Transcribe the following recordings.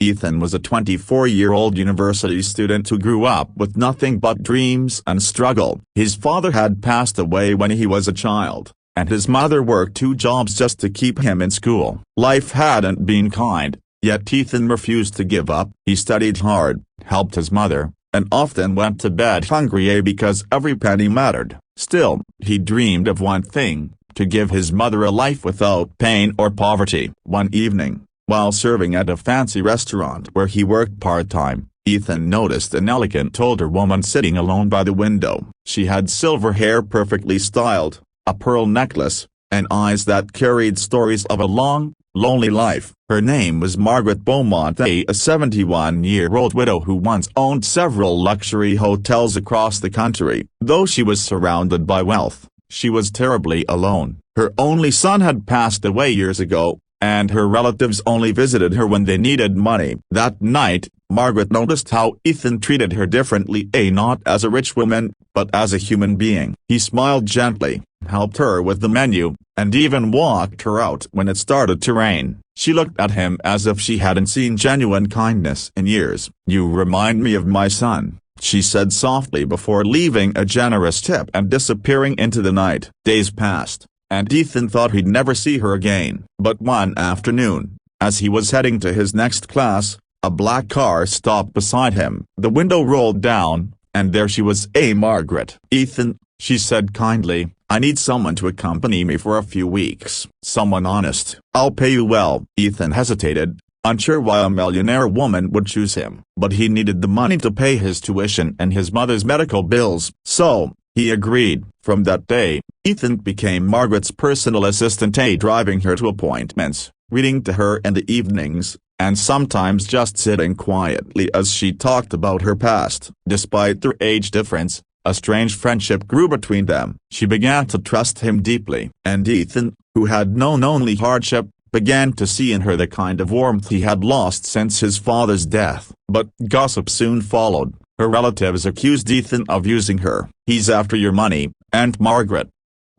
Ethan was a 24-year-old university student who grew up with nothing but dreams and struggle. His father had passed away when he was a child, and his mother worked 2 jobs just to keep him in school. Life hadn't been kind, yet Ethan refused to give up. He studied hard, helped his mother, and often went to bed hungry because every penny mattered. Still, he dreamed of one thing: to give his mother a life without pain or poverty. One evening, while serving at a fancy restaurant where he worked part-time, Ethan noticed an elegant older woman sitting alone by the window. She had silver hair perfectly styled, a pearl necklace, and eyes that carried stories of a long, lonely life. Her name was Margaret Beaumont, a 71-year-old widow who once owned several luxury hotels across the country. Though she was surrounded by wealth, she was terribly alone. Her only son had passed away years ago, and her relatives only visited her when they needed money. That night, Margaret noticed how Ethan treated her differently, not as a rich woman, but as a human being. He smiled gently, helped her with the menu, and even walked her out when it started to rain. She looked at him as if she hadn't seen genuine kindness in years. "You remind me of my son," she said softly before leaving a generous tip and disappearing into the night. Days passed, and Ethan thought he'd never see her again. But one afternoon, as he was heading to his next class, a black car stopped beside him. The window rolled down, and there she was. "Margaret." "Ethan," she said kindly, "I need someone to accompany me for a few weeks. Someone honest." "I'll pay you well." Ethan hesitated, unsure why a millionaire woman would choose him. But he needed the money to pay his tuition and his mother's medical bills, so he agreed. From that day, Ethan became Margaret's personal assistant, driving her to appointments, reading to her in the evenings, and sometimes just sitting quietly as she talked about her past. Despite their age difference, a strange friendship grew between them. She began to trust him deeply, and Ethan, who had known only hardship, began to see in her the kind of warmth he had lost since his father's death. But gossip soon followed. Her relatives accused Ethan of using her. "He's after your money, Aunt Margaret,"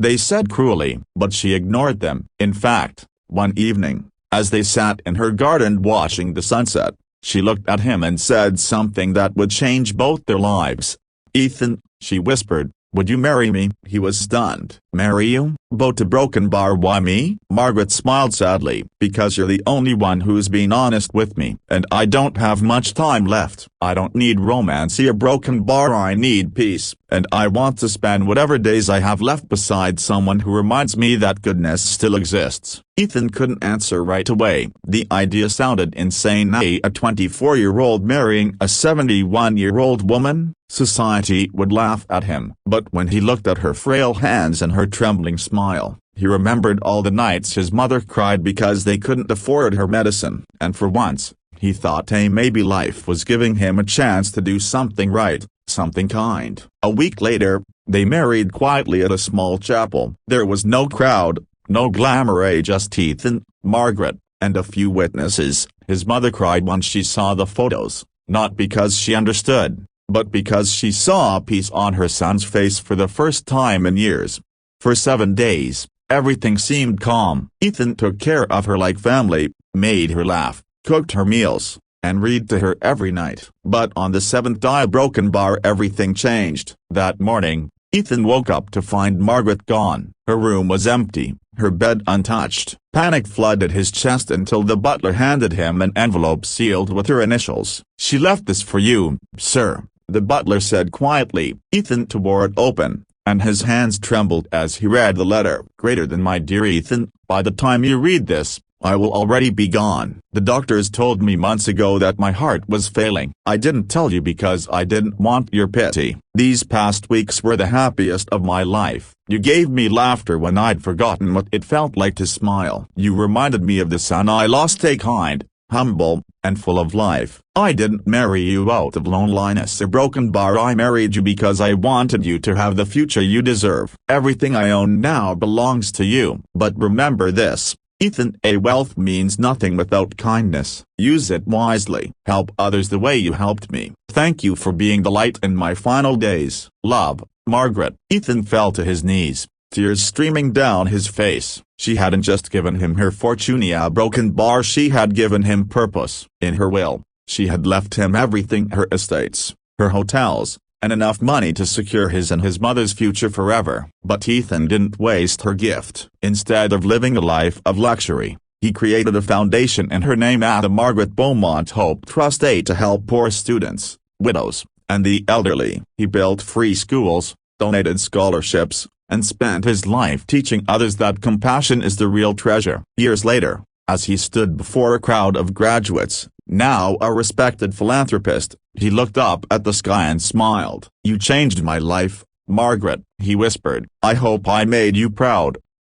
they said cruelly, but she ignored them. In fact, one evening, as they sat in her garden watching the sunset, she looked at him and said something that would change both their lives. "Ethan," she whispered, "would you marry me?" He was stunned. "Marry you? Boat to Broken Bar. Why me?" Margaret smiled sadly. "Because you're the only one who's been honest with me, and I don't have much time left. I don't need romance or Broken Bar. I need peace, and I want to spend whatever days I have left beside someone who reminds me that goodness still exists." Ethan couldn't answer right away. The idea sounded insane. A 24-year-old marrying a 71-year-old woman? Society would laugh at him. But when he looked at her frail hands and her trembling smile, he remembered all the nights his mother cried because they couldn't afford her medicine. And for once, he thought maybe life was giving him a chance to do something right, something kind. A week later, they married quietly at a small chapel. There was no crowd, no glamour, just Ethan, Margaret, and a few witnesses. His mother cried once she saw the photos, not because she understood, but because she saw peace on her son's face for the first time in years. For 7 days, everything seemed calm. Ethan took care of her like family, made her laugh, cooked her meals, and read to her every night. But on the 7th day Broken Bar, everything changed. That morning, Ethan woke up to find Margaret gone. Her room was empty, her bed untouched. Panic flooded his chest until the butler handed him an envelope sealed with her initials. "She left this for you, sir," the butler said quietly. Ethan tore it open, and his hands trembled as he read the letter. "Greater than my dear Ethan, by the time you read this, I will already be gone. The doctors told me months ago that my heart was failing. I didn't tell you because I didn't want your pity. These past weeks were the happiest of my life. You gave me laughter when I'd forgotten what it felt like to smile. You reminded me of the son I lost, kind, humble, and full of life. I didn't marry you out of loneliness or Broken Bar. I married you because I wanted you to have the future you deserve. Everything I own now belongs to you. But remember this, Ethan, wealth means nothing without kindness. Use it wisely. Help others the way you helped me. Thank you for being the light in my final days. Love, Margaret." Ethan fell to his knees, tears streaming down his face. She hadn't just given him her Fortunia broken bar, she had given him purpose. In her will, she had left him everything: her estates, her hotels, and enough money to secure his and his mother's future forever. But Ethan didn't waste her gift. Instead of living a life of luxury, he created a foundation in her name at the Margaret Beaumont Hope Trust Aid to help poor students, widows, and the elderly. He built free schools, donated scholarships, and spent his life teaching others that compassion is the real treasure. Years later, as he stood before a crowd of graduates, now a respected philanthropist, he looked up at the sky and smiled. "You changed my life, Margaret," he whispered. "I hope I made you proud."